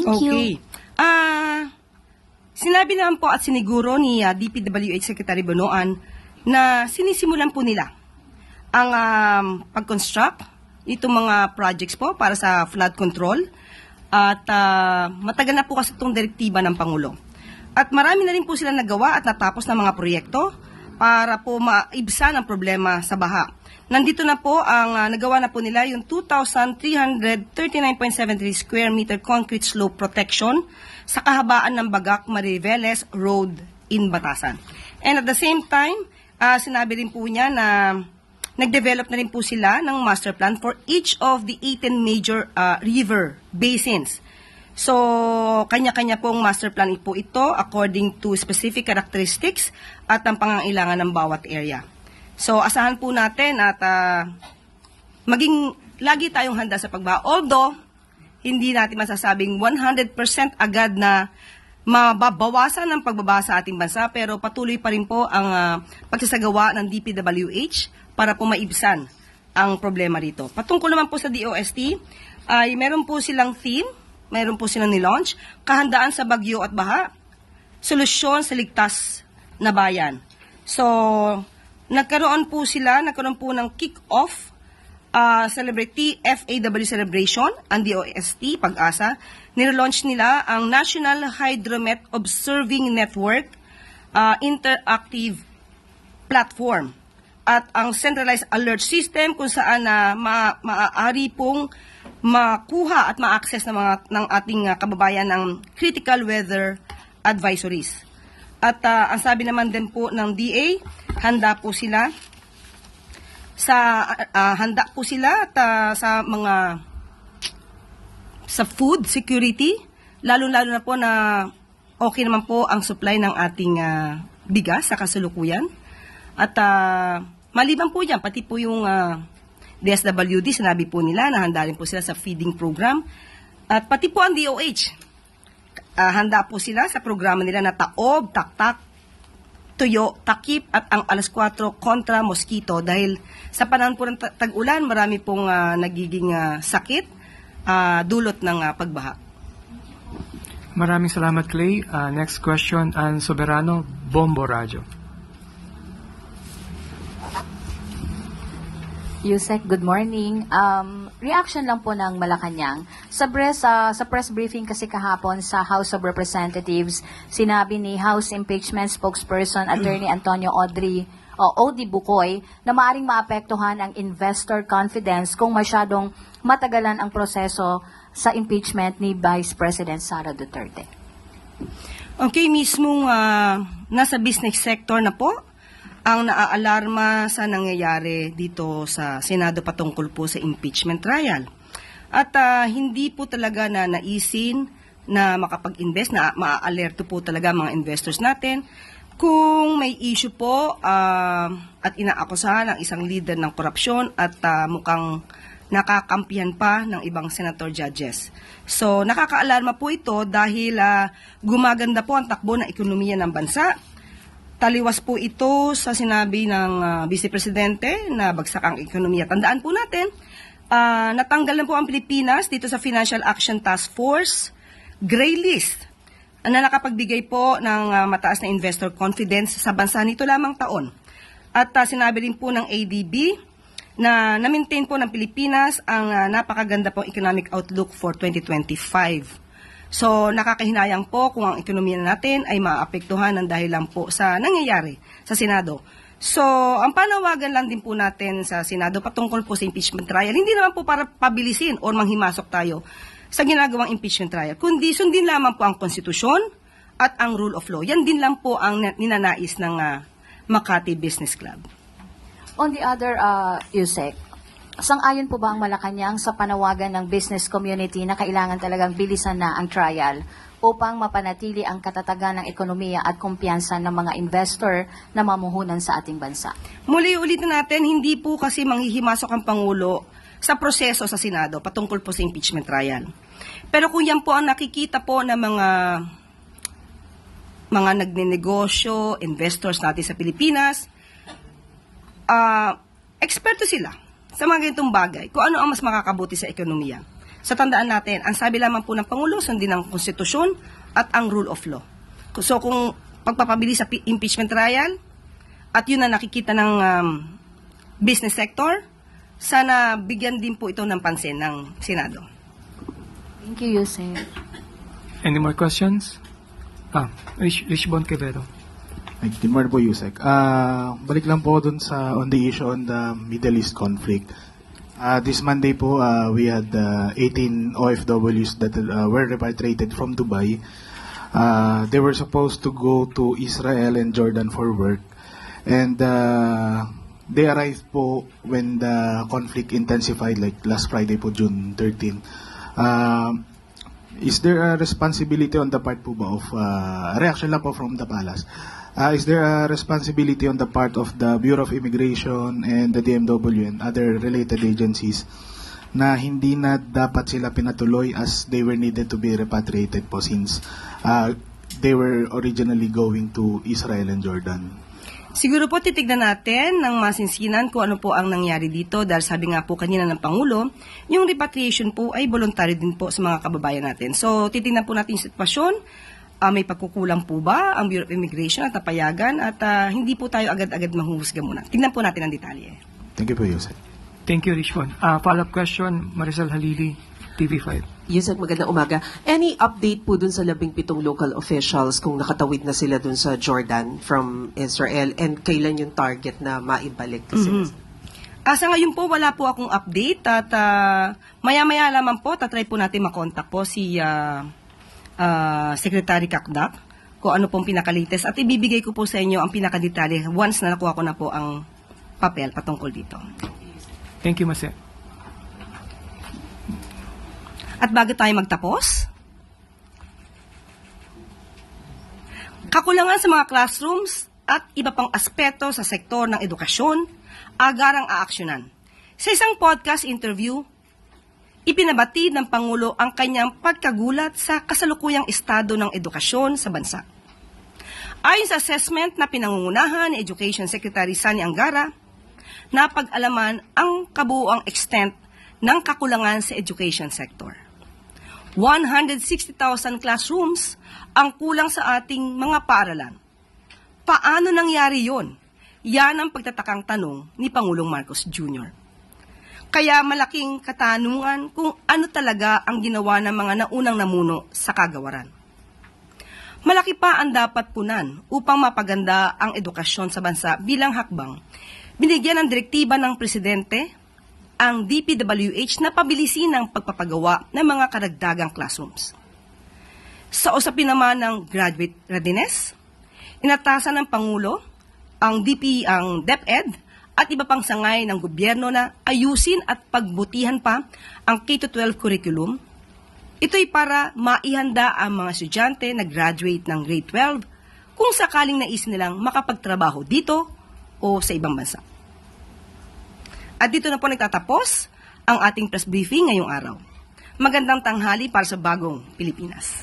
Thank you. Okay. Sinabi naman po at siniguro ni DPWH Secretary Bonoan na sinisimulan po nila ang pag-construct itong mga projects po para sa flood control at matagal na po kasi itong direktiba ng Pangulo. At marami na rin po sila nagawa at natapos ng mga proyekto para po maibsan ang problema sa baha. Nandito na po ang nagawa na po nila yung 2,339.73 square meter concrete slope protection sa kahabaan ng Bagak Mariveles Road in Batasan. And at the same time, sinabi rin po niya na nag-develop na rin po sila ng master plan for each of the 18 major river basins. So, kanya-kanya pong master plan po ito according to specific characteristics at ang pangangailangan ng bawat area. So, asahan po natin at maging lagi tayong handa sa pagbaha. Although, hindi natin masasabing 100% agad na mababawasan ang pagbabaha sa ating bansa, pero patuloy pa rin po ang pagsasagawa ng DPWH para po maibsan ang problema rito. Patungkol naman po sa DOST, ay meron po silang theme, meron po silang nilaunch, kahandaan sa bagyo at baha, solusyon sa ligtas na bayan. So, nagkaroon po ng kick-off celebrity FAW celebration, ang DOST, Pag-asa. Nirelaunch nila ang National Hydromet Observing Network interactive platform at ang centralized alert system kung saan maaari pong makuha at ma-access ng ating kababayan ng critical weather advisories. At ang sabi naman din po ng DA, handa po sila sa food security, lalo-lalo na po na okay naman po ang supply ng ating bigas sa kasalukuyan. At maliban po dyan, pati po yung DSWD, sinabi po nila na handa rin po sila sa feeding program. At pati po ang DOH, handa po sila sa programa nila na Taob, Taktak, Tuyo, Takip at ang alas 4 kontra mosquito dahil sa panahon po ng tag-ulan, marami pong nagiging sakit dulot ng pagbaha. Maraming salamat, Clay. Next question, Ann Soberano, Bombo Radio. Yusek, good morning. Reaction lang po ng Malacanang. Sa press briefing kasi kahapon sa House of Representatives, sinabi ni House Impeachment Spokesperson Attorney Antonio Odi Bukoy na maaring maapektuhan ang investor confidence kung masyadong matagalan ang proseso sa impeachment ni Vice President Sara Duterte. Okay, mismong nasa business sector na po ang naaalarma sa nangyayari dito sa Senado patungkol po sa impeachment trial. At hindi po talaga na naisin na makapag-invest, na maa-alerto po talaga mga investors natin kung may issue po at inaakusahan ng isang leader ng korupsyon at mukhang nakakampihan pa ng ibang senator judges. So nakakaalarma po ito dahil gumaganda po ang takbo ng ekonomiya ng bansa. Taliwas po ito sa sinabi ng Vice Presidente na bagsak ang ekonomiya. Tandaan po natin, natanggal na po ang Pilipinas dito sa Financial Action Task Force Gray List na nakapagbigay po ng mataas na investor confidence sa bansa nito lamang taon. At sinabi rin po ng ADB na na-maintain po ng Pilipinas ang napakaganda pong economic outlook for 2025. So, nakakahinayang po kung ang ekonomiya natin ay maapektuhan ng dahil lang po sa nangyayari sa Senado. So, ang panawagan lang din po natin sa Senado patungkol po sa impeachment trial, hindi naman po para pabilisin o manghimasok tayo sa ginagawang impeachment trial, kundi sundin lamang po ang konstitusyon at ang rule of law. Yan din lang po ang ninanais ng Makati Business Club. On the other, Yusek, sang-ayon po ba ang Malacanang sa panawagan ng business community na kailangan talagang bilisan na ang trial upang mapanatili ang katatagan ng ekonomiya at kumpiyansa ng mga investor na mamuhunan sa ating bansa? Muli ulitin natin, hindi po kasi manghihimasok ang Pangulo sa proseso sa Senado patungkol po sa impeachment trial. Pero kung yan po ang nakikita po ng mga nagnenegosyo, investors natin sa Pilipinas, eksperto sila sa mga ganitong bagay, kung ano ang mas makakabuti sa ekonomiya. Sa tandaan natin, ang sabi lamang po ng Pangulo, sundin ang konstitusyon at ang rule of law. So kung pagpapabilis sa impeachment trial, at yun na nakikita ng business sector, sana bigyan din po ito ng pansin ng Senado. Thank you, Yusek. Any more questions? Rich Bon Quevedo. Good morning po, Yusek. Balik lang po dun sa on the issue on the Middle East conflict. This Monday po, we had 18 OFWs that were repatriated from Dubai. They were supposed to go to Israel and Jordan for work. And they arrived po when the conflict intensified, like last Friday po, June 13. Is there a responsibility on the part po ba of, reaction lang po from the palace, is there a responsibility on the part of the Bureau of Immigration and the DMW and other related agencies na hindi na dapat sila pinatuloy as they were needed to be repatriated po since they were originally going to Israel and Jordan? Siguro po titignan natin ng masinsinan kung ano po ang nangyari dito dahil sabi nga po kanina ng Pangulo, yung repatriation po ay voluntary din po sa mga kababayan natin. So titignan po natin yung sitwasyon, may pagkukulang po ba ang Bureau of Immigration at napayagan at hindi po tayo agad-agad mahuhusga muna. Tignan po natin ang detalye. Thank you po, Yusek. Thank you, Rich Bon. Follow-up question, Maricel Halili, TV5. Yusek, magandang umaga. Any update po dun sa 17 local officials kung nakatawid na sila dun sa Jordan from Israel and kailan yung target na maibalik? Kasi Sa ngayon po, wala po akong update at maya-maya lamang po, tatry po natin makontak po si Secretary Kakdak kung ano pong pinaka-latest at ibibigay ko po sa inyo ang pinaka-detalye once na nakuha ko na po ang papel patungkol dito. Thank you, Mase. At bago tayo magtapos, kakulangan sa mga classrooms at iba pang aspeto sa sektor ng edukasyon, agarang aaksyonan. Sa isang podcast interview, ipinabatid ng Pangulo ang kanyang pagkagulat sa kasalukuyang estado ng edukasyon sa bansa. Ayon sa assessment na pinangungunahan ni Education Secretary Sani Angara, napag-alaman ang kabuuang extent ng kakulangan sa education sector. 160,000 classrooms ang kulang sa ating mga paaralan. Paano nangyari yon? Yan ang pagtatakang tanong ni Pangulong Marcos Jr. Kaya malaking katanungan kung ano talaga ang ginawa ng mga naunang namuno sa kagawaran. Malaki pa ang dapat punan upang mapaganda ang edukasyon sa bansa bilang hakbang. Binigyan ng direktiba ng Presidente ang DPWH na pabilisin ang pagpapagawa ng mga karagdagang classrooms. Sa usapin naman ng graduate readiness, inatasan ng Pangulo ang DepEd at iba pang sangay ng gobyerno na ayusin at pagbutihan pa ang K-12 curriculum. Ito'y para maihanda ang mga estudyante na graduate ng grade 12 kung sakaling nais nilang makapagtrabaho dito o sa ibang bansa. At dito na po nagtatapos ang ating press briefing ngayong araw. Magandang tanghali para sa bagong Pilipinas.